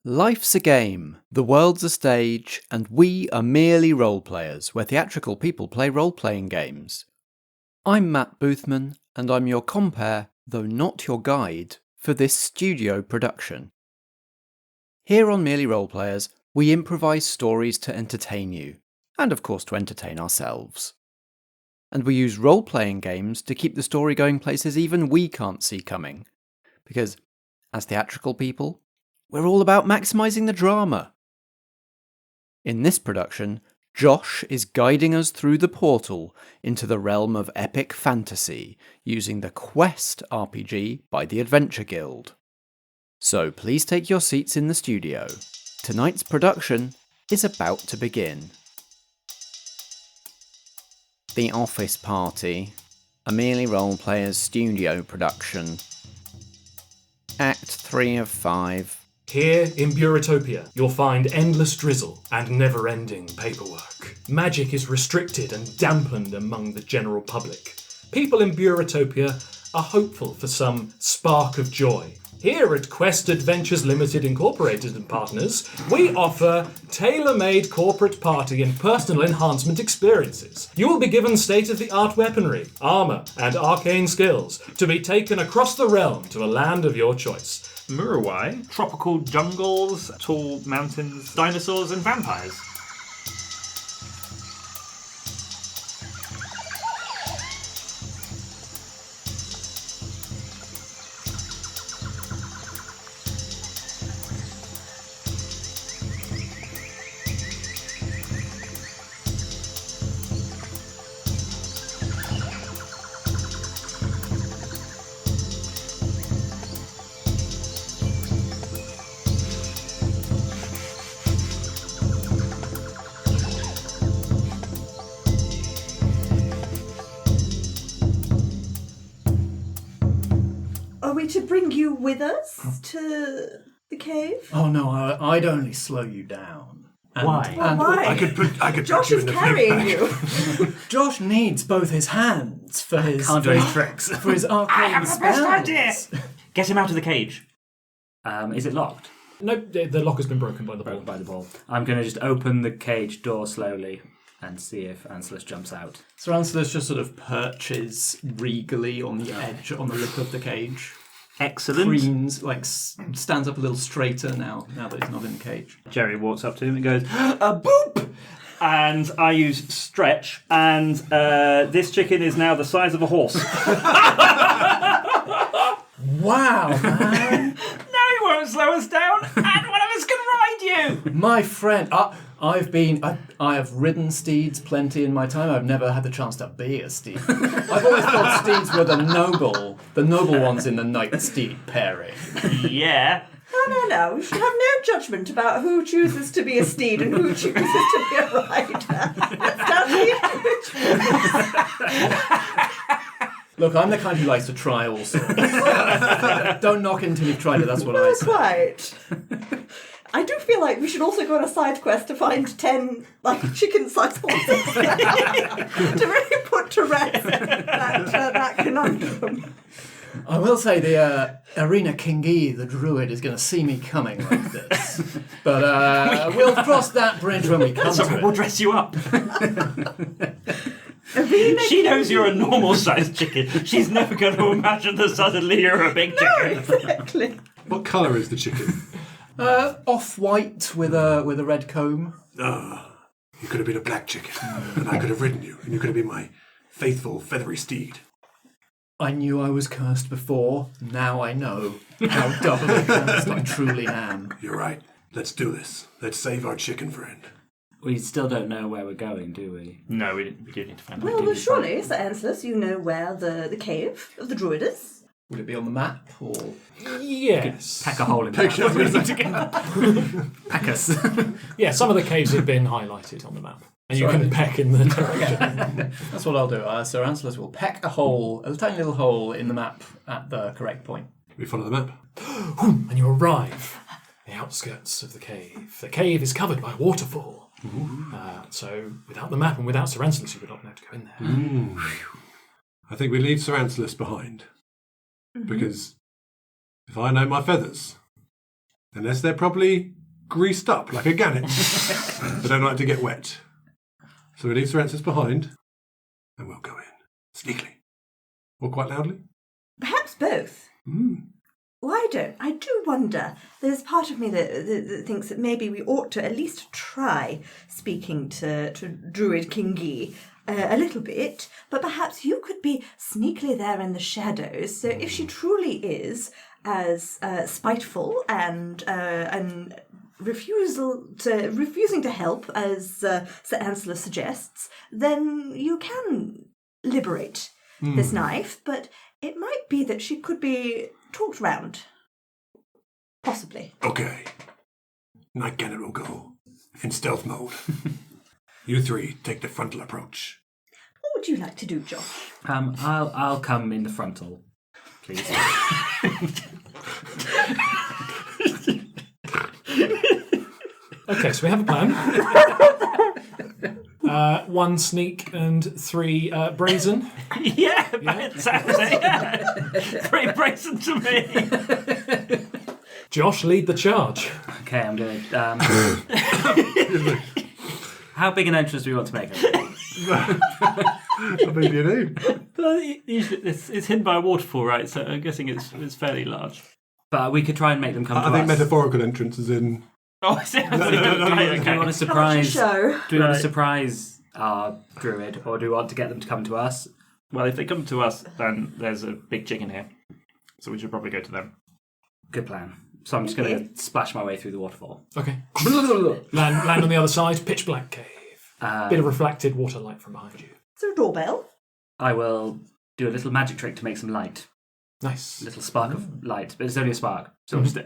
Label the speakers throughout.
Speaker 1: Life's a game, the world's a stage, and we are merely role-players, where theatrical people play role-playing games. I'm Matt Boothman, and I'm your compere, though not your guide, for this studio production. Here on Merely Role-Players, we improvise stories to entertain you, and of course to entertain ourselves. And we use role-playing games to keep the story going places even we can't see coming, because, as theatrical people, we're all about maximising the drama. In this production, Josh is guiding us through the portal into the realm of epic fantasy using the Quest RPG by the Adventure Guild. So please take your seats in the studio. Tonight's production is about to begin. The Office Party, a Merely Role-Players studio production. Act 3 of 5.
Speaker 2: Here in Bureautopia, you'll find endless drizzle and never-ending paperwork. Magic is restricted and dampened among the general public. People in Bureautopia are hopeful for some spark of joy. Here at Quest Adventures Limited Incorporated and Partners, we offer tailor-made corporate party and personal enhancement experiences. You will be given state-of-the-art weaponry, armour, and arcane skills to be taken across the realm to a land of your choice.
Speaker 3: Murawai, tropical jungles, tall mountains, dinosaurs and vampires.
Speaker 4: Are we to bring you with us to the cave?
Speaker 5: Oh no, I'd only slow you down.
Speaker 3: Why?
Speaker 4: Well, why?
Speaker 6: I could
Speaker 4: Josh
Speaker 6: put you
Speaker 4: is
Speaker 6: in the
Speaker 4: carrying you.
Speaker 5: Josh needs both his hands for his
Speaker 3: Can't do any tricks.
Speaker 5: for his arcane
Speaker 3: I have the best
Speaker 5: spells.
Speaker 3: idea! Get him out of the cage. Is it locked?
Speaker 2: No, the lock has been broken by the ball.
Speaker 3: By the ball. I'm going to just open the cage door slowly and see if Ansellus jumps out.
Speaker 5: Sir Ansellus just sort of perches regally on the edge, on the lip of the cage.
Speaker 3: Excellent.
Speaker 5: Preens, stands up a little straighter now that he's not in the cage.
Speaker 3: Jerry walks up to him and goes, boop! And I use stretch, and this chicken is now the size of a horse.
Speaker 5: Wow, man!
Speaker 3: No, he won't slow us down, and one of us can ride you!
Speaker 5: My friend, I have ridden steeds plenty in my time. I've never had the chance to be a steed. I've always thought steeds were the noble ones in the knight steed pairing.
Speaker 3: Yeah.
Speaker 4: No. We should have no judgment about who chooses to be a steed and who chooses to be a rider. That's down to the individual.
Speaker 5: Look, I'm the kind who likes to try all sorts. Don't knock it until you've tried it, that's what I say.
Speaker 4: Quite. I do feel like we should also go on a side quest to find 10, chicken-sized horses. To really put to rest that conundrum.
Speaker 5: I will say the Arena Kingi, the druid, is going to see me coming like this. But we'll cross that bridge when we come to it.
Speaker 3: We'll dress you up. She knows you're a normal-sized chicken. She's never going to imagine that suddenly you're a big chicken.
Speaker 4: Exactly.
Speaker 6: What colour is the chicken?
Speaker 5: Off-white with a red comb.
Speaker 6: You could have been a black chicken, and I could have ridden you, and you could have been my faithful feathery steed.
Speaker 5: I knew I was cursed before. Now I know how doubly cursed I truly am.
Speaker 6: You're right. Let's do this. Let's save our chicken friend.
Speaker 3: We still don't know where we're going, do we? No, we do need to find out.
Speaker 4: Well, surely, Sir Ansellus, you know where the cave of the druid is?
Speaker 5: Would it be on the map, or...?
Speaker 2: Yes.
Speaker 3: Pack a hole in the map. Pack us.
Speaker 2: Yeah, some of the caves have been highlighted on the map. And you can peck in the direction.
Speaker 5: That's what I'll do. Sir Ansellus will peck a tiny little hole in the map at the correct point.
Speaker 6: We follow the map.
Speaker 2: And you arrive at the outskirts of the cave. The cave is covered by a waterfall. So without the map and without Sir Ansellus, you would not know to go in there.
Speaker 6: I think we leave Sir Ansellus behind. Because if I know my feathers, Unless they're properly greased up like a gannet. They don't like to get wet. So we leave Sir Ansellus behind, and we'll go in. Sneakily. Or quite loudly.
Speaker 4: Perhaps both. I do wonder. There's part of me that thinks that maybe we ought to at least try speaking to Druid Kingi a little bit, but perhaps you could be sneakily there in the shadows. So if she truly is as spiteful and refusing to help as Sir Ansellus suggests, then you can liberate this knife. But it might be that she could be talked round. Possibly.
Speaker 6: Okay. Night Gannet will go in stealth mode. You three take the frontal approach.
Speaker 4: What would you like to do, Josh?
Speaker 3: I'll come in the frontal, please.
Speaker 2: Okay, so we have a plan. 1 sneak and 3 brazen.
Speaker 3: Yeah, exactly. 3 brazen to me.
Speaker 2: Josh, lead the charge.
Speaker 3: Okay, I'm going to... How big an entrance do we want to make?
Speaker 6: How big do you need?
Speaker 3: Usually it's hidden by a waterfall, right? So I'm guessing it's fairly large. But we could try and make them come to us.
Speaker 6: I think metaphorical entrance is in...
Speaker 3: Oh, I see. Do we want to surprise? Do we want to surprise our druid, or do we want to get them to come to us? Well, if they come to us, then there's a big chicken here, so we should probably go to them. Good plan. So I'm just going to splash my way through the waterfall.
Speaker 2: Okay. land on the other side, pitch black cave. Bit of reflected water light from behind you.
Speaker 4: Is there a doorbell?
Speaker 3: I will do a little magic trick to make some light.
Speaker 2: Nice.
Speaker 3: A little spark of light, but it's only a spark, so just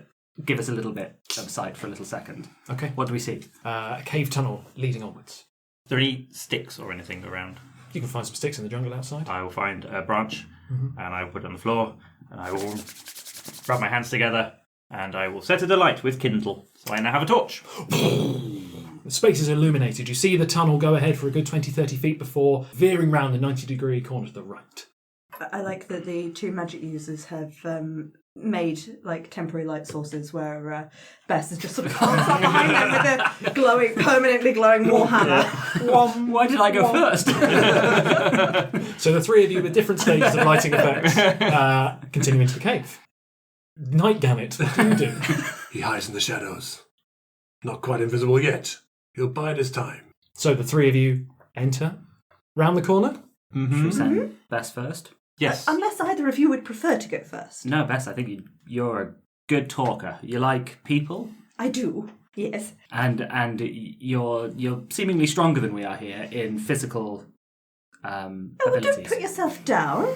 Speaker 3: give us a little bit of sight for a little second.
Speaker 2: Okay.
Speaker 3: What do we see?
Speaker 2: A cave tunnel leading onwards.
Speaker 7: Are there any sticks or anything around?
Speaker 2: You can find some sticks in the jungle outside.
Speaker 7: I will find a branch and I will put it on the floor and I will rub my hands together and I will set it alight with kindle. So I now have a torch.
Speaker 2: The space is illuminated. You see the tunnel go ahead for a good 20-30 feet before veering round the 90-degree corner to the right.
Speaker 4: I like that the 2 magic users have made like temporary light sources where Bess is just sort of comes up behind them with a permanently glowing warhammer.
Speaker 3: Why did I go first?
Speaker 2: So the 3 of you with different stages of lighting effects continue into the cave. Night Gannet, what do you do?
Speaker 6: He hides in the shadows. Not quite invisible yet. He'll bide his time.
Speaker 2: So the 3 of you enter round the corner.
Speaker 3: Should we send Bess first?
Speaker 7: Yes.
Speaker 4: Unless either of you would prefer to go first.
Speaker 3: No, Bess, I think you're a good talker. You like people,
Speaker 4: I do, yes.
Speaker 3: and you're seemingly stronger than we are here in physical
Speaker 4: Oh,
Speaker 3: abilities.
Speaker 4: don't put yourself down.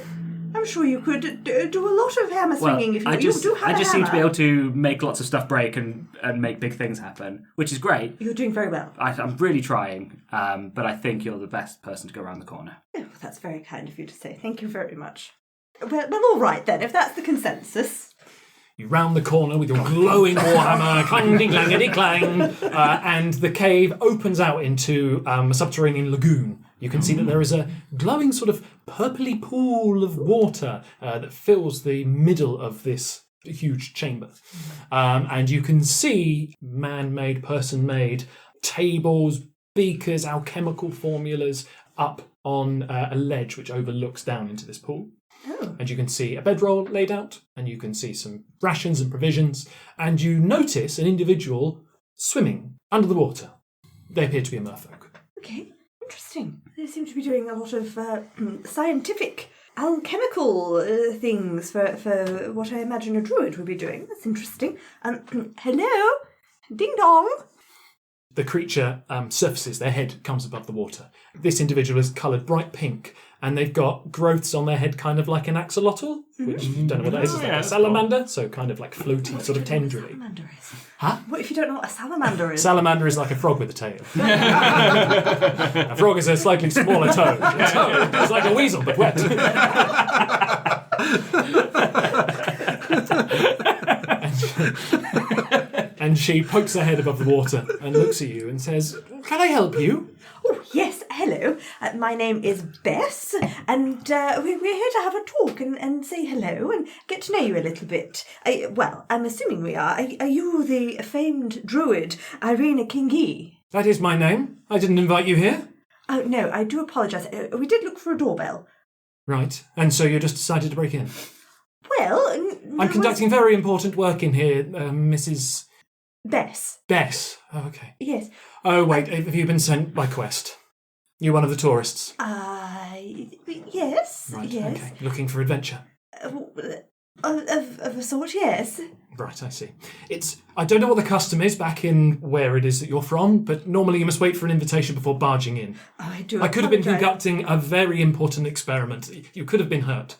Speaker 4: I'm sure you could do a lot of hammer swinging if you
Speaker 3: I just
Speaker 4: do have a
Speaker 3: seem to be
Speaker 4: hammer.
Speaker 3: able to make lots of stuff break and make big things happen, which is great.
Speaker 4: You're doing very well.
Speaker 3: I'm really trying, but I think you're the best person to go around the corner.
Speaker 4: Oh, that's very kind of you to say. Thank you very much. Well, all right then, if that's the consensus.
Speaker 2: You round the corner with your glowing warhammer, clang-ding-clangity-clang, and the cave opens out into a subterranean lagoon. You can see that there is a glowing sort of purpley pool of water that fills the middle of this huge chamber. And you can see man-made, person-made tables, beakers, alchemical formulas up on a ledge which overlooks down into this pool.
Speaker 4: Oh.
Speaker 2: And you can see a bedroll laid out, and you can see some rations and provisions, and you notice an individual swimming under the water. They appear to be a merfolk.
Speaker 4: Okay, interesting. They seem to be doing a lot of scientific, alchemical things for what I imagine a druid would be doing. That's interesting. Hello? Ding dong.
Speaker 2: The creature surfaces, their head comes above the water. This individual is coloured bright pink, and they've got growths on their head kind of like an axolotl, which you don't know what that is. It's like a salamander, so kind of like floaty, sort of tendrily.
Speaker 4: Salamander is.
Speaker 2: Huh?
Speaker 4: What if you don't know what a salamander is?
Speaker 2: Salamander is like a frog with a tail. A frog is a slightly smaller toad. It's like a weasel, but wet. And she pokes her head above the water and looks at you and says, "Can I help you?"
Speaker 4: Oh, yes, hello. My name is Bess, and we're here to have a talk and say hello and get to know you a little bit. I'm assuming we are. Are you the famed druid, Irina Kingi?
Speaker 2: That is my name. I didn't invite you here.
Speaker 4: Oh, no, I do apologise. We did look for a doorbell.
Speaker 2: Right, and so you just decided to break in?
Speaker 4: Well...
Speaker 2: I'm conducting very important work in here, Mrs...
Speaker 4: Bess.
Speaker 2: Bess. Oh, okay.
Speaker 4: Yes.
Speaker 2: Oh, wait, have you been sent by quest? You one of the tourists?
Speaker 4: Yes.
Speaker 2: Right,
Speaker 4: yes.
Speaker 2: okay. Looking for adventure?
Speaker 4: Of a sort, yes.
Speaker 2: Right, I see. I don't know what the custom is back in where it is that you're from, but normally you must wait for an invitation before barging in.
Speaker 4: Oh, I do
Speaker 2: I could have been
Speaker 4: apologise.
Speaker 2: conducting a very important experiment. You could have been hurt.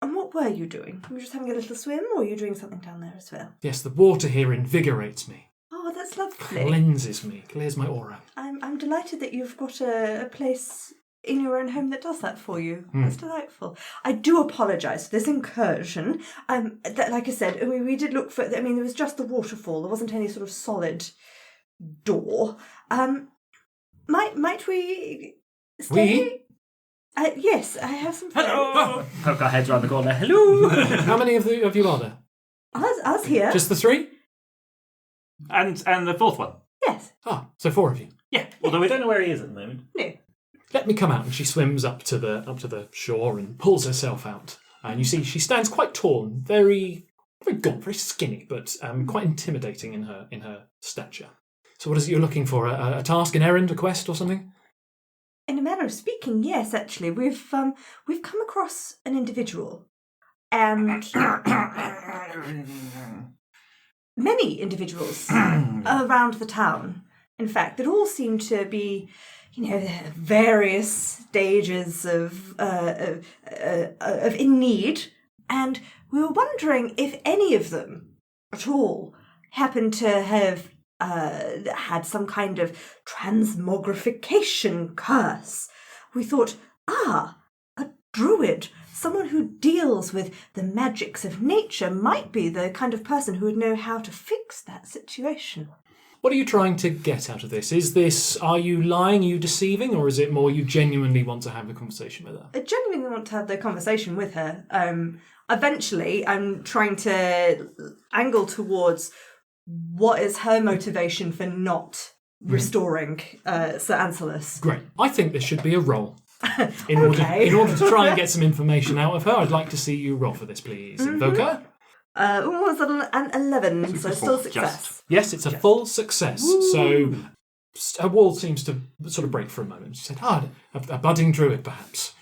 Speaker 4: And what were you doing? Were you just having a little swim, or were you doing something down there as well?
Speaker 2: Yes, the water here invigorates me,
Speaker 4: Oh, that's lovely.
Speaker 2: cleanses me, clears my aura.
Speaker 4: I'm delighted that you've got a place in your own home that does that for you. That's delightful. I do apologise for this incursion. Like I said, we did look for... there was just the waterfall. There wasn't any sort of solid door. Might we stay?
Speaker 2: We?
Speaker 4: Yes, I have some friends.
Speaker 3: Hello! Poke our heads around the corner. Hello!
Speaker 2: How many of you are there?
Speaker 4: Us here?
Speaker 2: Just the three?
Speaker 7: And the fourth one.
Speaker 4: Yes.
Speaker 2: Ah, so 4 of you.
Speaker 7: Yeah.
Speaker 3: Although we don't know where he is at the moment.
Speaker 4: No.
Speaker 2: Let me come out. And she swims up to the shore and pulls herself out. And you see she stands quite tall, and very gaunt, very skinny, but quite intimidating in her stature. So what is it you're looking for? A task, an errand, a quest, or something?
Speaker 4: In a manner of speaking, yes. Actually, we've come across an individual, and many individuals around the town. In fact, that all seem to be, various stages of in need, and we were wondering if any of them at all happened to have had some kind of transmogrification curse. We thought, a druid, someone who deals with the magics of nature, might be the kind of person who would know how to fix that situation.
Speaker 2: What are you trying to get out of this? Are you lying, are you deceiving, or is it more you genuinely want to have a conversation with her?
Speaker 4: I genuinely want to have the conversation with her. Eventually, I'm trying to angle towards what is her motivation for not restoring Sir Ansellus.
Speaker 2: Great. I think this should be a roll. In order to try and get some information out of her, I'd like to see you roll for this, please. Invoker?
Speaker 4: Was that an 11, so still success.
Speaker 7: Just.
Speaker 2: Yes, it's a full success. Woo. So her wall seems to sort of break for a moment. She said, a budding druid, perhaps.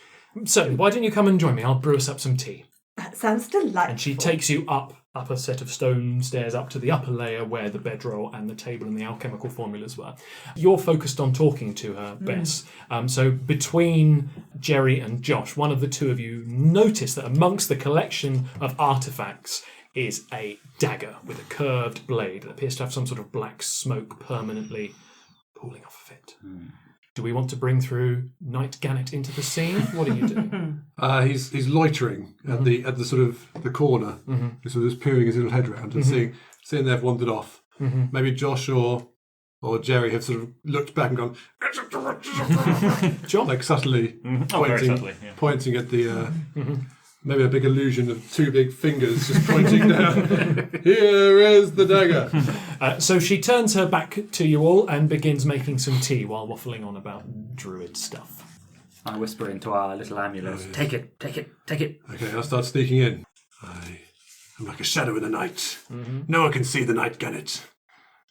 Speaker 2: Certainly, why don't you come and join me? I'll brew us up some tea.
Speaker 4: That sounds delightful.
Speaker 2: And she takes you up a set of stone stairs up to the upper layer where the bedroll and the table and the alchemical formulas were. You're focused on talking to her, Bess. So between Jerry and Josh, one of the two of you notice that amongst the collection of artefacts is a dagger with a curved blade that appears to have some sort of black smoke permanently pooling off of it. Do we want to bring through Knight Gannet into the scene? What are you doing?
Speaker 6: He's loitering at the sort of the corner. He's sort of just peering his little head around and seeing they've wandered off. Maybe Josh or Jerry have sort of looked back and gone,
Speaker 2: John?
Speaker 6: like subtly
Speaker 7: very subtly, yeah.
Speaker 6: pointing at the maybe a big illusion of two big fingers just pointing down. Here is the dagger.
Speaker 2: So she turns her back to you all and begins making some tea while waffling on about druid stuff.
Speaker 3: I whisper into our little amulet, take it, take it, take it.
Speaker 6: Okay, I'll start sneaking in. I am like a shadow in the night. No one can see the Knight Gannet.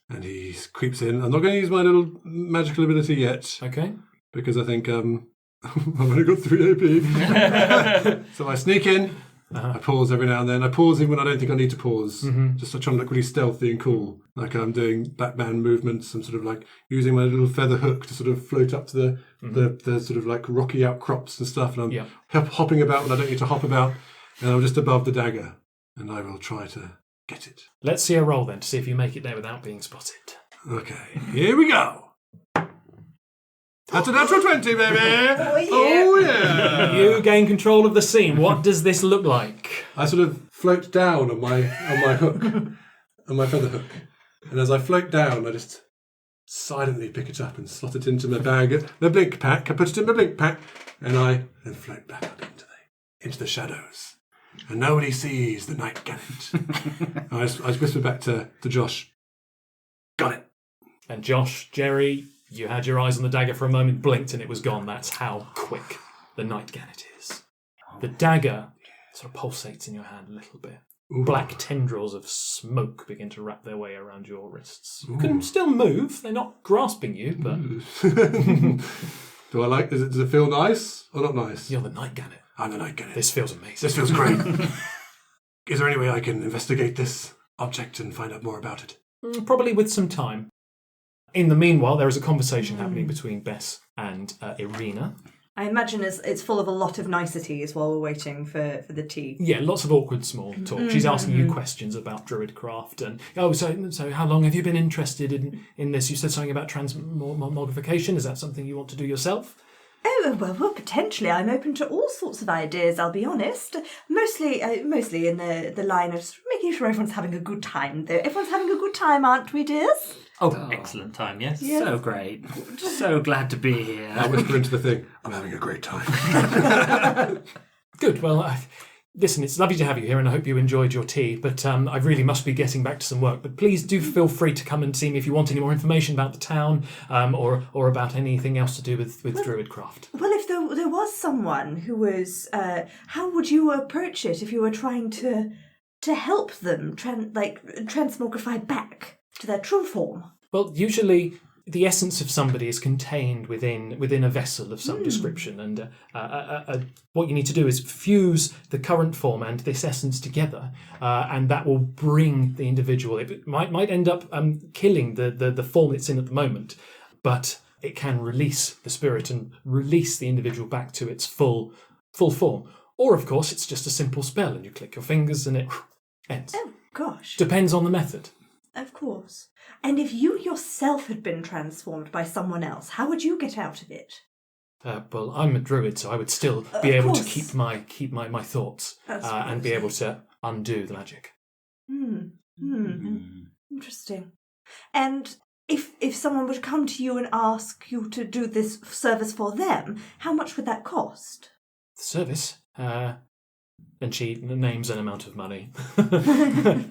Speaker 6: And he creeps in. I'm not going to use my little magical ability yet.
Speaker 2: Okay.
Speaker 6: Because I think I've only got 3 AP. So I sneak in. I pause every now and then. I pause even when I don't think I need to pause. Just to try and look really stealthy and cool. Like I'm doing Batman movements. I'm sort of like using my little feather hook to sort of float up to the sort of like rocky outcrops and stuff. And I'm hopping about when I don't need to hop about. And I'm just above the dagger. And I will try to get it.
Speaker 2: Let's see a roll then to see if you make it there without being spotted.
Speaker 6: Okay, here we go. That's a natural 20, baby! Oh yeah!
Speaker 2: You gain control of the scene. What does this look like?
Speaker 6: I sort of float down on my hook, on my feather hook. And as I float down, I just silently pick it up and slot it into my bag, the blink pack. I put it in my blink pack, and I then float back up into the shadows. And nobody sees the night Gannet. I just whispered back to Josh, got it.
Speaker 2: And Josh, Jerry, you had your eyes on the dagger for a moment, blinked, and it was gone. That's how quick the night Gannet is. The dagger sort of pulsates in your hand a little bit.
Speaker 6: Ooh.
Speaker 2: Black tendrils of smoke begin to wrap their way around your wrists. You can still move. They're not grasping you, but...
Speaker 6: Do I like... Does it feel nice or not nice?
Speaker 2: You're the night Gannet.
Speaker 6: I'm the night Gannet.
Speaker 2: This feels amazing.
Speaker 6: This feels great. Is there any way I can investigate this object and find out more about it?
Speaker 2: Probably with some time. In the meanwhile, there is a conversation happening between Bess and Irina.
Speaker 4: I imagine it's full of a lot of niceties while we're waiting for the tea.
Speaker 2: Yeah, lots of awkward small talk. She's asking you questions about druidcraft and, so how long have you been interested in this? You said something about transmogrification. Is that something you want to do yourself?
Speaker 4: Oh, well, potentially. I'm open to all sorts of ideas, I'll be honest. Mostly in the line of making sure everyone's having a good time, though. Everyone's having a good time, aren't we, dears?
Speaker 7: Oh, excellent time, yes.
Speaker 4: Yeah.
Speaker 3: So great. So glad to be here.
Speaker 6: I whisper into the thing, I'm having a great time.
Speaker 2: Good. Well, listen, it's lovely to have you here, and I hope you enjoyed your tea, but I really must be getting back to some work. But please do feel free to come and see me if you want any more information about the town or about anything else to do with druidcraft.
Speaker 4: Well, if there was someone who was... how would you approach it if you were trying to help them transmogrify back to their true form?
Speaker 2: Well, usually the essence of somebody is contained within a vessel of some description, and what you need to do is fuse the current form and this essence together, and that will bring the individual. It might end up killing the form it's in at the moment, but it can release the spirit and release the individual back to its full form. Or, of course, it's just a simple spell, and you click your fingers and it ends.
Speaker 4: Oh, gosh.
Speaker 2: Depends on the method.
Speaker 4: Of course. And if you yourself had been transformed by someone else, how would you get out of it?
Speaker 2: Well, I'm a druid, so I would still be able to keep my thoughts and be able to undo the magic.
Speaker 4: Interesting. And if someone would come to you and ask you to do this service for them, how much would that cost?
Speaker 2: The service? And she names an amount of money.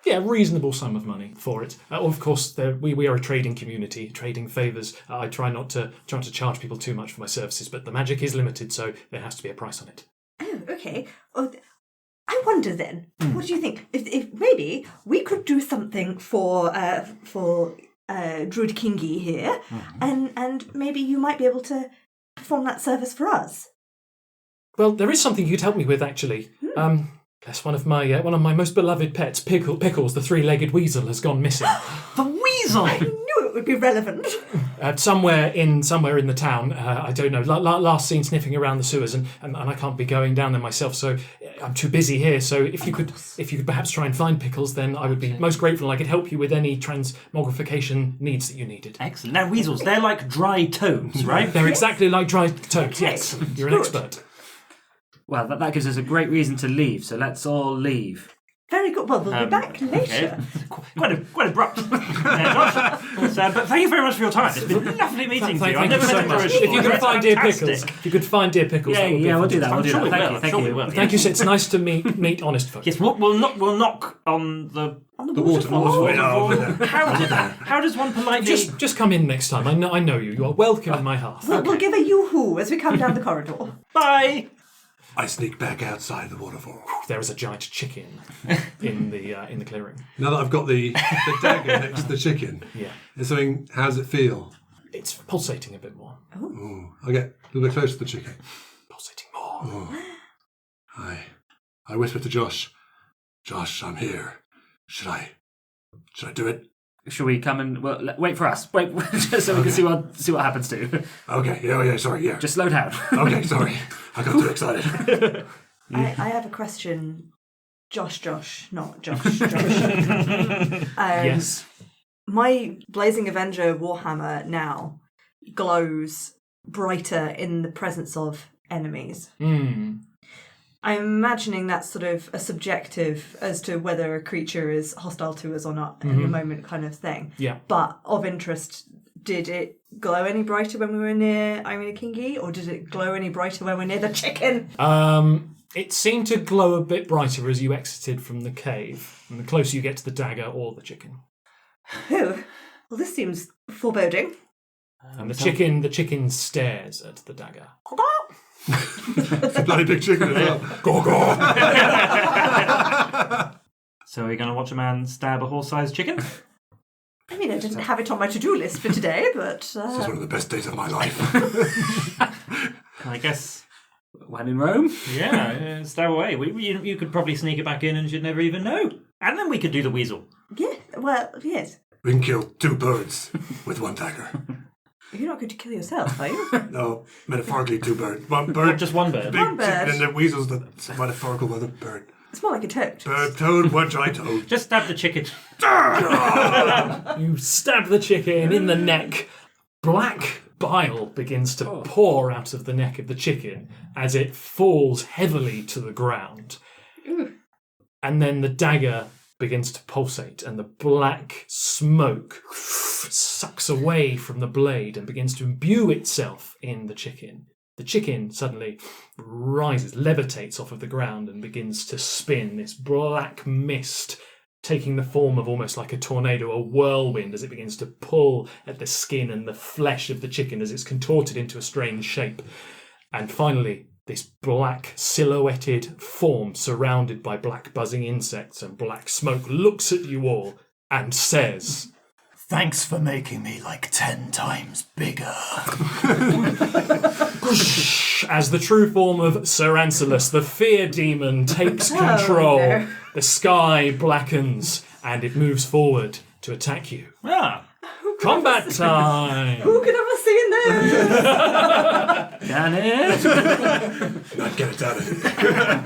Speaker 2: Yeah, reasonable sum of money for it. Of course, we are a trading community, trading favours. I try not to charge people too much for my services, but the magic is limited, so there has to be a price on it.
Speaker 4: Oh, okay. I wonder then, what do you think? If maybe we could do something for Druid Kingy here, and maybe you might be able to perform that service for us.
Speaker 2: Well, there is something you could help me with, actually. Yes, one of my most beloved pets, Pickles, the three-legged weasel, has gone missing.
Speaker 7: The weasel!
Speaker 4: I knew it would be relevant.
Speaker 2: Somewhere in the town, I don't know. Last seen sniffing around the sewers, and I can't be going down there myself, so I'm too busy here. So if you could perhaps try and find Pickles, then I would be most grateful. I could help you with any transmogrification needs that you needed.
Speaker 7: Excellent. Now, weasels, they're like dry toads, right?
Speaker 2: They're exactly like dry toads.
Speaker 4: Okay.
Speaker 2: Yes, you're an expert.
Speaker 3: Well, that gives us a great reason to leave, so let's all leave.
Speaker 4: Very good. Well, we'll be back later.
Speaker 7: Okay. Quite abrupt. Josh. But thank you very much for your time. It's been lovely meeting you. I've never met a
Speaker 2: If you could find dear Pickles,
Speaker 3: Yeah, we'll do that.
Speaker 7: Thank you.
Speaker 2: Thank you. It's nice to meet honest folk.
Speaker 7: Yes, we'll knock on the
Speaker 6: waterfall.
Speaker 7: How does one politely...
Speaker 2: Just come in next time. I know you. You are welcome in my hearth.
Speaker 4: We'll give a yoo-hoo as we come down the corridor.
Speaker 7: Bye!
Speaker 6: I sneak back outside the waterfall.
Speaker 2: There is a giant chicken in the clearing.
Speaker 6: Now that I've got the dagger next to the chicken, how does it feel?
Speaker 2: It's pulsating a bit more.
Speaker 6: Ooh, I get a little bit closer to the chicken.
Speaker 2: Pulsating more.
Speaker 6: Ooh. I whisper to Josh, I'm here. Should I do it?
Speaker 3: Shall we come and wait for us? Wait, just so we can see what happens too.
Speaker 6: Okay. Yeah. Sorry. Yeah.
Speaker 3: Just slow down.
Speaker 6: Okay. Sorry. I got too excited.
Speaker 4: I have a question. Josh, not Josh.
Speaker 2: Yes.
Speaker 4: My Blazing Avenger Warhammer now glows brighter in the presence of enemies. I'm imagining that's sort of a subjective as to whether a creature is hostile to us or not in the moment kind of thing.
Speaker 2: Yeah.
Speaker 4: But of interest Did it glow any brighter when we were near Irina Kingi, or did it glow any brighter when we were near the chicken?
Speaker 2: It seemed to glow a bit brighter as you exited from the cave, and the closer you get to the dagger or the chicken.
Speaker 4: Oh, well, this seems foreboding.
Speaker 2: And the chicken stares at the dagger.
Speaker 6: It's a bloody big chicken as well. Gaw, gaw.
Speaker 7: So are you going to watch a man stab a horse-sized chicken?
Speaker 4: I mean, I didn't have it on my to-do list for today, but...
Speaker 6: This is one of the best days of my life.
Speaker 7: I guess.
Speaker 3: When in Rome?
Speaker 7: Yeah, stab away. You could probably sneak it back in and you'd never even know. And then we could do the weasel.
Speaker 4: Yeah, well, yes.
Speaker 6: We can kill 2 birds with 1 dagger.
Speaker 4: You're not going to kill yourself, are you?
Speaker 6: No, metaphorically 2 birds. 1 bird.
Speaker 7: Just one bird.
Speaker 6: Big
Speaker 4: One bird.
Speaker 6: chicken, and the weasel's the metaphorical other bird.
Speaker 4: It's more like a toad.
Speaker 6: Bird, toad, what I told.
Speaker 7: Just stab the chicken.
Speaker 2: You stab the chicken in the neck. Black bile begins to pour out of the neck of the chicken as it falls heavily to the ground. And then the dagger begins to pulsate, and the black smoke sucks away from the blade and begins to imbue itself in the chicken. The chicken suddenly rises, levitates off of the ground, and begins to spin, this black mist taking the form of almost like a tornado, a whirlwind, as it begins to pull at the skin and the flesh of the chicken as it's contorted into a strange shape. And finally, this black silhouetted form surrounded by black buzzing insects and black smoke looks at you all and says,
Speaker 5: Thanks for making me like 10 times bigger.
Speaker 2: as the true form of Sir Ansellus, the fear demon, takes control.
Speaker 4: no.
Speaker 2: The sky blackens and it moves forward to attack you.
Speaker 7: Ah.
Speaker 2: Combat time!
Speaker 4: Who could have seen this?
Speaker 3: Gannet!
Speaker 6: Not get it out of here.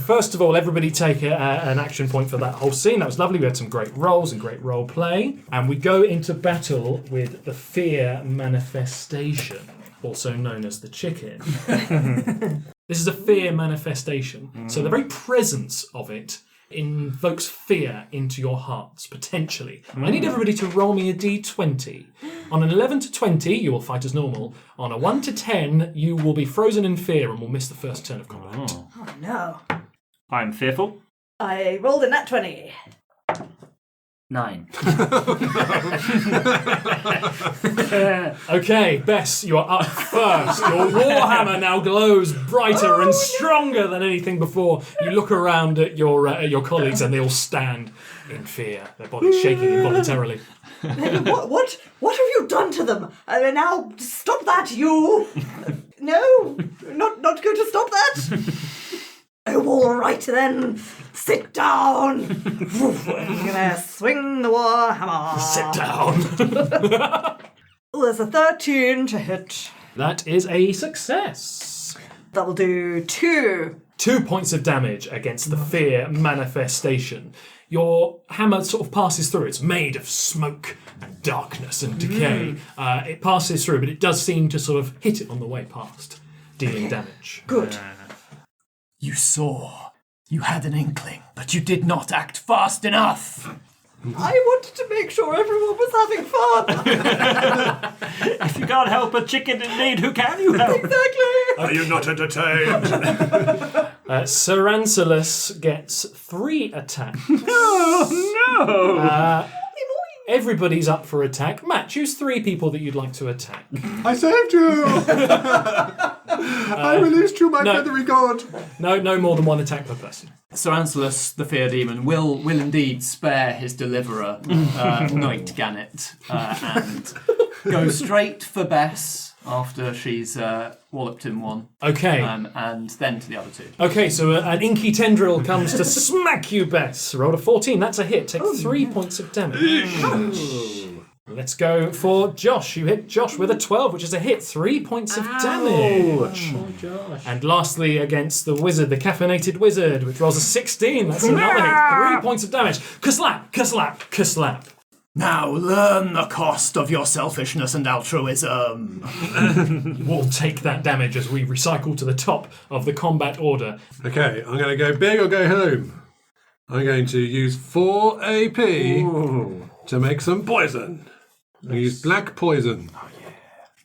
Speaker 2: First of all, everybody take an action point for that whole scene. That was lovely. We had some great rolls and great role play. And we go into battle with the fear manifestation, also known as the chicken. This is a fear manifestation. So the very presence of it invokes fear into your hearts, potentially. I need everybody to roll me a d20. On an 11 to 20, you will fight as normal. On a 1 to 10, you will be frozen in fear and will miss the first turn of combat.
Speaker 4: Oh no.
Speaker 7: I'm fearful.
Speaker 4: I rolled a nat 20.
Speaker 3: 9.
Speaker 2: Okay, Bess, you are up first. Your warhammer now glows brighter and stronger than anything before. You look around at your colleagues and they all stand in fear, their bodies shaking involuntarily.
Speaker 4: What have you done to them? Now, stop that, you! No, not going to stop that. Oh, all right then. Sit down. I'm gonna swing the warhammer.
Speaker 2: Sit down.
Speaker 4: Oh, there's a 13 to hit.
Speaker 2: That is a success.
Speaker 4: That will do 2.
Speaker 2: 2 points of damage against the fear manifestation. Your hammer sort of passes through. It's made of smoke and darkness and decay. It passes through, but it does seem to sort of hit it on the way past, dealing damage.
Speaker 4: Good.
Speaker 5: You saw. You had an inkling, but you did not act fast enough.
Speaker 4: I wanted to make sure everyone was having fun.
Speaker 7: If you can't help a chicken in need, who can you help?
Speaker 4: Exactly.
Speaker 6: Are you not entertained?
Speaker 2: Sir Ansellus gets 3 attacks.
Speaker 7: Oh, no!
Speaker 2: Everybody's up for attack. Matt, choose 3 people that you'd like to attack.
Speaker 6: I saved you! I released you, my feathery god!
Speaker 2: No more than 1 attack per person.
Speaker 5: Sir Ansellus, the fear demon, will indeed spare his deliverer, Knight Gannet, and go straight for Bess after she's walloped him 1.
Speaker 2: Okay.
Speaker 5: And then to the other 2.
Speaker 2: Okay, so an inky tendril comes to smack you, Bess. Roll a 14. That's a hit. Take 3 points of damage. Let's go for Josh. You hit Josh with a 12, which is a hit. 3 points of damage. And lastly, against the wizard, the caffeinated wizard, which rolls a 16. That's another hit. 3 points of damage. Kaslap, kaslap, kaslap.
Speaker 5: Now learn the cost of your selfishness and altruism.
Speaker 2: We'll take that damage as we recycle to the top of the combat order.
Speaker 6: Okay, I'm going to go big or go home. I'm going to use 4 AP to make some poison. We use black poison. Oh, yeah.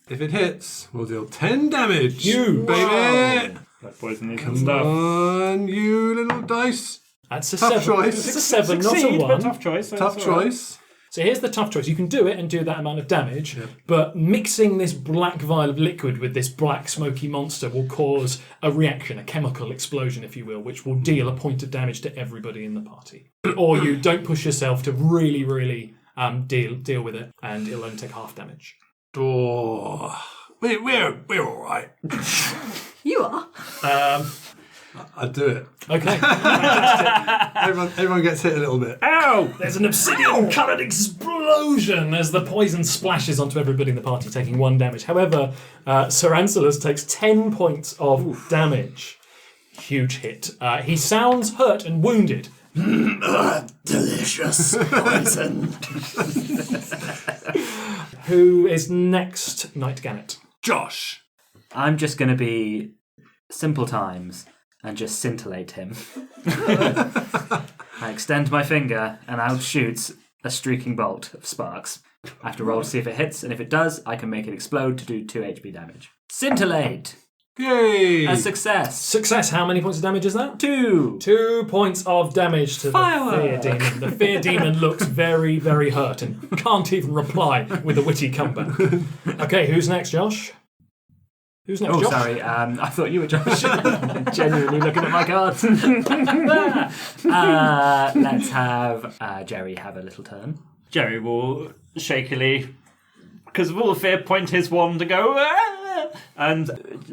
Speaker 6: If it hits, we'll deal 10 damage.
Speaker 2: You!
Speaker 6: Baby!
Speaker 7: Like poison and
Speaker 6: Come
Speaker 7: stuff.
Speaker 6: on, you little dice.
Speaker 2: That's a
Speaker 6: Tough
Speaker 2: 7.
Speaker 6: choice.
Speaker 2: It's a 7, not a
Speaker 7: Succeed,
Speaker 2: 1.
Speaker 7: but tough choice. so
Speaker 6: Tough
Speaker 7: it's all right.
Speaker 6: choice.
Speaker 2: So here's the tough choice. You can do it and do that amount of damage, but mixing this black vial of liquid with this black smoky monster will cause a reaction, a chemical explosion, if you will, which will deal a point of damage to everybody in the party. Or you don't push yourself to really, really deal with it, and it'll only take half damage.
Speaker 6: Oh, we're all right.
Speaker 4: You are.
Speaker 6: I'd do it.
Speaker 2: Okay.
Speaker 6: Everyone gets hit a little bit.
Speaker 2: Ow! There's an obsidian-coloured explosion as the poison splashes onto everybody in the party, taking 1 damage. However, Sir Ansellus takes 10 points of damage. Huge hit. He sounds hurt and wounded.
Speaker 5: Delicious poison.
Speaker 2: Who is next? Knight Gannet.
Speaker 6: Josh.
Speaker 3: I'm just going to be simple times and just scintillate him. I extend my finger and out shoots a streaking bolt of sparks. I have to roll to see if it hits, and if it does, I can make it explode to do 2 HP damage. Scintillate!
Speaker 6: Yay!
Speaker 3: A success!
Speaker 2: Success. How many points of damage is that?
Speaker 3: 2!
Speaker 2: 2 points of damage to
Speaker 3: Firework.
Speaker 2: the fear demon. The fear demon looks very, very hurt and can't even reply with a witty comeback. Okay, who's next, Josh? Who's next,
Speaker 3: Oh,
Speaker 2: Josh?
Speaker 3: sorry. I thought you were Josh. Genuinely looking at my cards. Let's have Jerry have a little turn.
Speaker 7: Jerry will shakily, because of all the fear, point his wand to go, and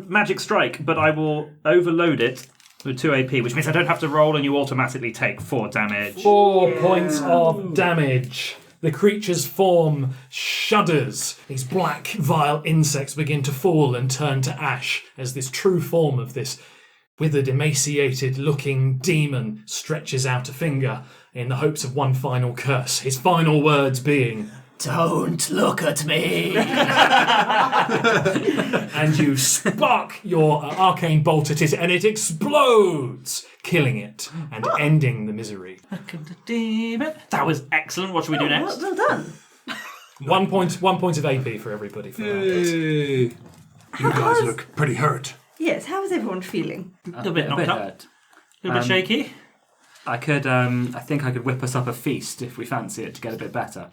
Speaker 7: magic strike, but I will overload it with 2 AP, which means I don't have to roll and you automatically take 4 damage.
Speaker 2: 4 points of damage. The creature's form shudders. These black, vile insects begin to fall and turn to ash as this true form of this withered, emaciated-looking demon stretches out a finger in the hopes of one final curse. His final words being,
Speaker 5: Don't look at me.
Speaker 2: and you spark your arcane bolt at it, and it explodes, killing it and ending the misery.
Speaker 7: That was excellent. What should we do next?
Speaker 4: Well done.
Speaker 2: 1 point of AP for everybody for that.
Speaker 6: Yay. You guys look pretty hurt.
Speaker 4: Yes, how is everyone feeling?
Speaker 7: A little bit
Speaker 3: A
Speaker 7: knocked
Speaker 3: bit
Speaker 7: up.
Speaker 3: hurt.
Speaker 7: A little bit shaky.
Speaker 3: I could, I think I could whip us up a feast if we fancy it to get a bit better.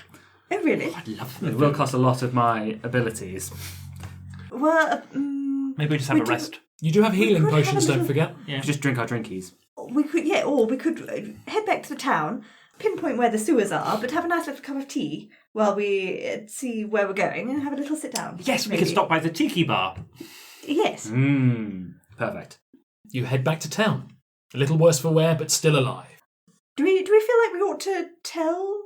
Speaker 4: Oh, really?
Speaker 3: It will cost a lot of my abilities.
Speaker 4: Well,
Speaker 7: Maybe we just have a rest.
Speaker 2: You do have healing
Speaker 4: could have
Speaker 2: potions,
Speaker 4: a
Speaker 2: don't
Speaker 4: little-
Speaker 2: forget.
Speaker 3: We just drink our drinkies.
Speaker 4: we could, or we could head back to the town, pinpoint where the sewers are, but have a nice little cup of tea while we see where we're going and have a little sit down.
Speaker 7: Yes, we
Speaker 4: maybe.
Speaker 7: can stop by the tiki bar.
Speaker 4: Yes.
Speaker 3: Perfect.
Speaker 2: You head back to town. A little worse for wear, but still alive.
Speaker 4: Do we feel like we ought to tell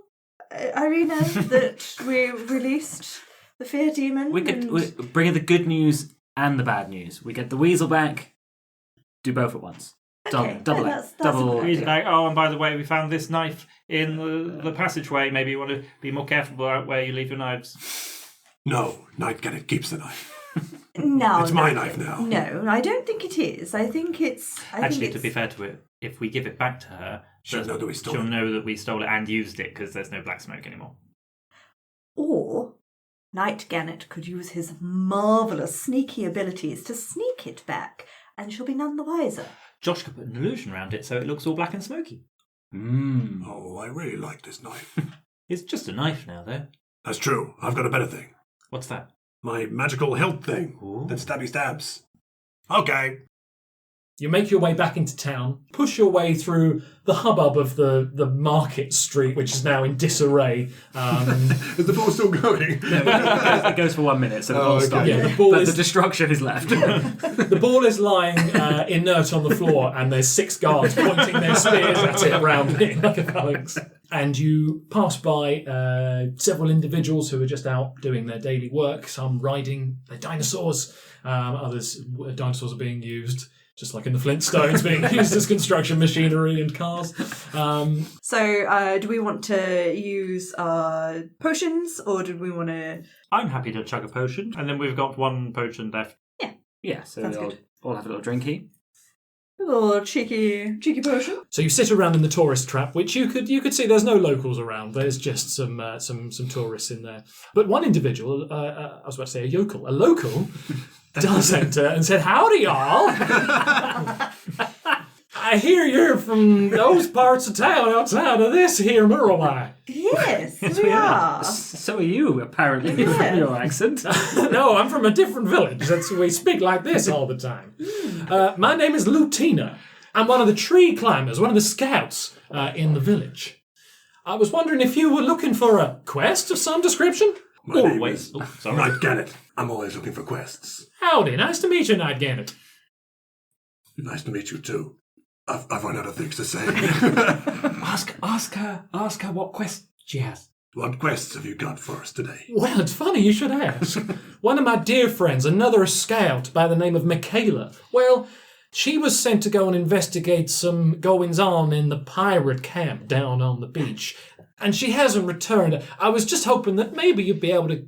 Speaker 4: Irina that we released the fear demon?
Speaker 3: We could bring her the good news and the bad news. We get the weasel back. Do both at once.
Speaker 4: Okay,
Speaker 3: Double
Speaker 4: yeah,
Speaker 3: it.
Speaker 4: that's
Speaker 3: Double.
Speaker 4: a good
Speaker 7: He's
Speaker 4: idea.
Speaker 7: like, oh, and by the way, we found this knife in the passageway. Maybe you want to be more careful about where you leave your knives.
Speaker 6: No, Knight Gannet keeps the knife.
Speaker 4: No,
Speaker 6: It's my knife now.
Speaker 4: No, I don't think it is. I think it's.
Speaker 7: Actually, to be fair to it, if we give it back to her,
Speaker 6: She'll know that we stole
Speaker 7: she'll
Speaker 6: it.
Speaker 7: know that we stole it and used it because there's no black smoke anymore.
Speaker 4: Or Knight Gannet could use his marvellous sneaky abilities to sneak it back, and she'll be none the wiser.
Speaker 7: Josh could put an illusion around it so it looks all black and smoky.
Speaker 6: Oh, I really like this knife.
Speaker 7: It's just a knife now, though.
Speaker 6: That's true. I've got a better thing.
Speaker 7: What's that?
Speaker 6: My magical hilt thing that stabby stabs. Okay.
Speaker 2: You make your way back into town, push your way through the hubbub of the market street, which is now in disarray.
Speaker 6: Is the ball still going?
Speaker 3: It goes for 1 minute, so the ball
Speaker 6: okay.
Speaker 3: stops.
Speaker 2: Yeah, the ball
Speaker 3: But
Speaker 2: is-
Speaker 3: the destruction is left.
Speaker 2: The ball is lying inert on the floor, and there's 6 guards pointing their spears at it around it like a phalanx. And you pass by several individuals who are just out doing their daily work, some riding their dinosaurs, others, dinosaurs are being used, just like in the Flintstones, being used as construction machinery and cars.
Speaker 4: So, do we want to use potions, or do we want to...
Speaker 7: I'm happy to chug a potion, and then we've got 1 potion left.
Speaker 3: Yeah, so
Speaker 4: Sounds
Speaker 3: we'll
Speaker 4: good.
Speaker 3: all have a little drinky.
Speaker 4: A little cheeky potion.
Speaker 2: So you sit around in the tourist trap, which you could see. There's no locals around. There's just some tourists in there. But one individual, I was about to say a local, does enter and said, "Howdy, y'all. I hear you're from those parts of town outside of this here Muralai."
Speaker 4: Yes, we are.
Speaker 3: So are you, apparently, from your accent.
Speaker 2: No, I'm from a different village. We speak like this all the time. My name is Lutina. I'm one of the tree climbers, one of the scouts in the village. I was wondering if you were looking for a quest of some description?
Speaker 7: Always.
Speaker 6: Knight Gannet. I'm always looking for quests.
Speaker 2: Howdy, nice to meet you, Knight Gannet.
Speaker 6: Nice to meet you too. I've run out of things to say.
Speaker 3: Ask her what quest she has.
Speaker 6: What quests have you got for us today?
Speaker 2: Well, it's funny you should ask. One of my dear friends, another scout by the name of Michaela, well, she was sent to go and investigate some goings-on in the pirate camp down on the beach, and she hasn't returned. I was just hoping that maybe you'd be able to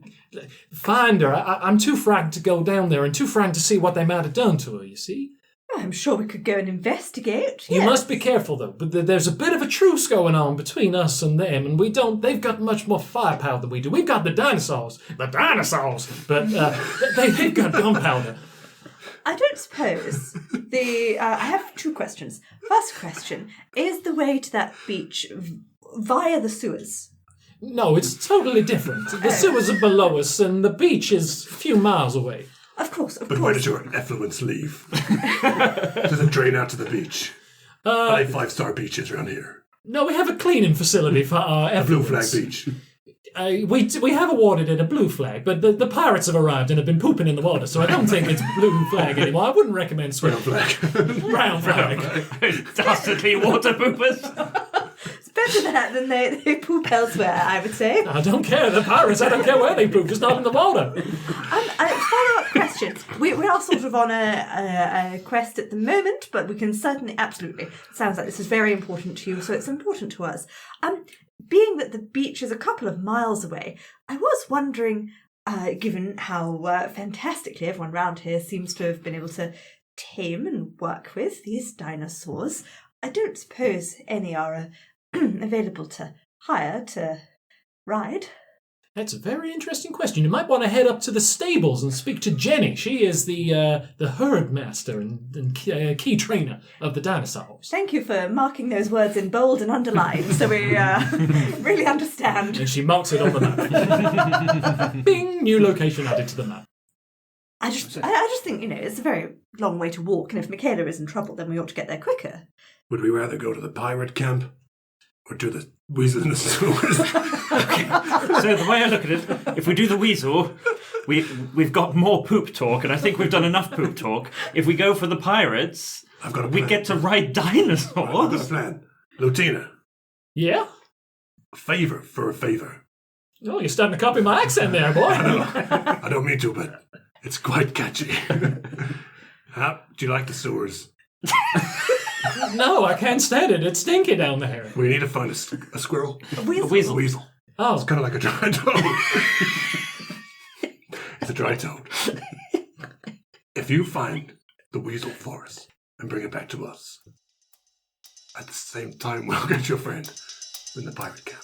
Speaker 2: find her. I'm too frightened to go down there and too frightened to see what they might have done to her, you see?
Speaker 4: I'm sure we could go and investigate.
Speaker 2: You
Speaker 4: yes.
Speaker 2: must be careful, though. But there's a bit of a truce going on between us and them, and they've got much more firepower than we do. We've got the dinosaurs, but they've got gunpowder.
Speaker 4: I don't suppose I have two questions. First question, is the way to that beach via the sewers?
Speaker 2: No, it's totally different. The sewers are below us, and the beach is a few miles away.
Speaker 4: Of course.
Speaker 6: But where does your effluence leave? Does it drain out to the beach? Are they 5-star beaches around here?
Speaker 2: No, we have a cleaning facility for our
Speaker 6: Blue
Speaker 2: effluents.
Speaker 6: Flag Beach.
Speaker 2: We have awarded it a blue flag, but the pirates have arrived and have been pooping in the water, so I don't think it's blue flag anymore. I wouldn't recommend swimming. Brown flag.
Speaker 7: Dastardly water poopers.
Speaker 4: It's better that than they poop elsewhere, I would say.
Speaker 2: I don't care. The pirates, I don't care where they poop, just not in the water.
Speaker 4: Follow-up question. We are sort of on a quest at the moment, but we can certainly, absolutely. It sounds like this is very important to you, so it's important to us. Being that the beach is a couple of miles away, I was wondering, given how fantastically everyone around here seems to have been able to tame and work with these dinosaurs, I don't suppose any are available to hire to ride.
Speaker 2: That's a very interesting question. You might want to head up to the stables and speak to Jenny. She is the herd master and key trainer of the dinosaurs.
Speaker 4: Thank you for marking those words in bold and underlined, so we really understand.
Speaker 2: And she marks it on the map. Bing! New location added to the map.
Speaker 4: I just think, it's a very long way to walk, and if Michaela is in trouble, then we ought to get there quicker.
Speaker 6: Would we rather go to the pirate camp or to the weasel in the sewers?
Speaker 7: So the way I look at it, if we do the weasel, we've got more poop talk, and I think we've done enough poop talk. If we go for the pirates,
Speaker 6: I've got a
Speaker 7: we
Speaker 6: plan.
Speaker 7: get to ride dinosaurs.
Speaker 6: I've got a plan. Lutina,
Speaker 2: Yeah?
Speaker 6: a favour for a favour.
Speaker 2: Oh, you're starting to copy my accent there, boy.
Speaker 6: I don't mean to, but it's quite catchy. Do you like the sewers?
Speaker 2: No, I can't stand it. It's stinky down there.
Speaker 6: We need to find a squirrel.
Speaker 4: A weasel.
Speaker 6: A weasel.
Speaker 2: Oh,
Speaker 6: It's kind of like a dry toad. It's a dry toad. If you find the weasel for us and bring it back to us, at the same time we'll get your friend in the pirate camp.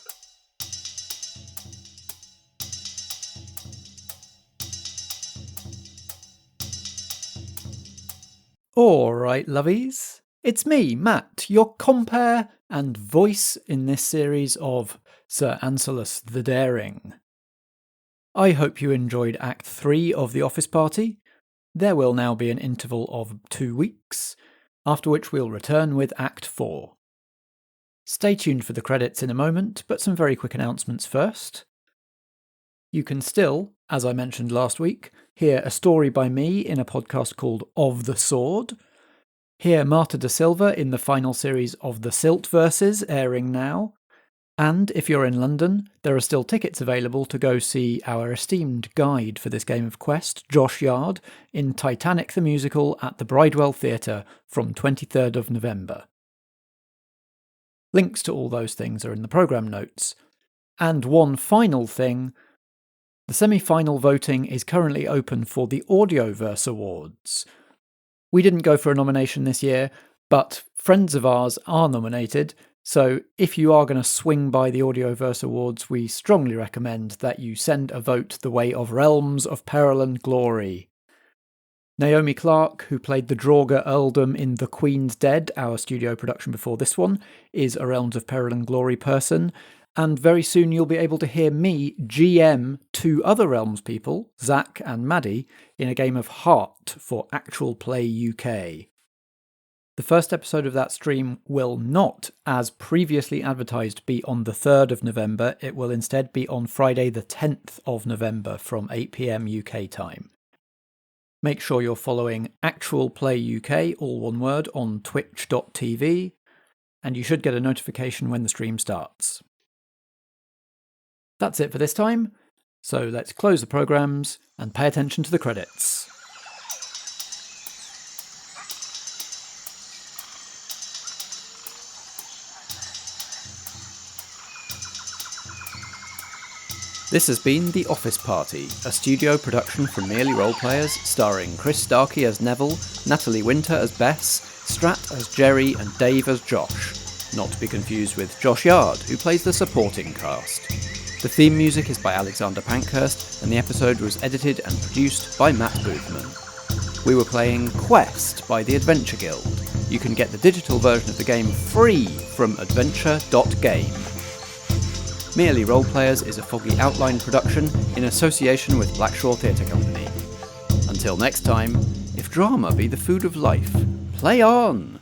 Speaker 1: All right, lovies. It's me, Matt, your compere and voice in this series of Sir Ansellus the Daring. I hope you enjoyed Act 3 of The Office Party. There will now be an interval of 2 weeks, after which we'll return with Act 4. Stay tuned for the credits in a moment, but some very quick announcements first. You can still, as I mentioned last week, hear a story by me in a podcast called Of the Sword. Hear Marta da Silva in the final series of The Silt Verses, airing now. And if you're in London, there are still tickets available to go see our esteemed guide for this game of Quest, Josh Yard, in Titanic the Musical at the Bridewell Theatre from 23rd of November. Links to all those things are in the programme notes. And one final thing, the semi-final voting is currently open for the Audioverse Awards. We didn't go for a nomination this year, But friends of ours are nominated, so if you are going to swing by the Audioverse Awards, we strongly recommend that you send a vote the way of Realms of Peril and Glory. Naomi Clark, who played the Draugr earldom in The Queen's Dead, our studio production before this one, is a Realms of Peril and Glory person, and very soon you'll be able to hear me GM 2 other Realms people, Zach and Maddie, in a game of Heart for Actual Play UK. The first episode of that stream will not, as previously advertised, be on the 3rd of November. It will instead be on Friday the 10th of November from 8 PM UK time. Make sure you're following Actual Play UK, all one word, on twitch.tv, and you should get a notification when the stream starts. That's it for this time, so let's close the programmes and pay attention to the credits. This has been The Office Party, a studio production from Merely Roleplayers, starring Chris Starkey as Neville, Natalie Winter as Bess, Strat as Jerry, and Dave as Josh. Not to be confused with Josh Yard, who plays the supporting cast. The theme music is by Alexander Pankhurst, and the episode was edited and produced by Matt Boothman. We were playing Quest by the Adventure Guild. You can get the digital version of the game free from adventure.game. Merely Roleplayers is a Foggy Outline production in association with Blackshaw Theatre Company. Until next time, if drama be the food of life, play on!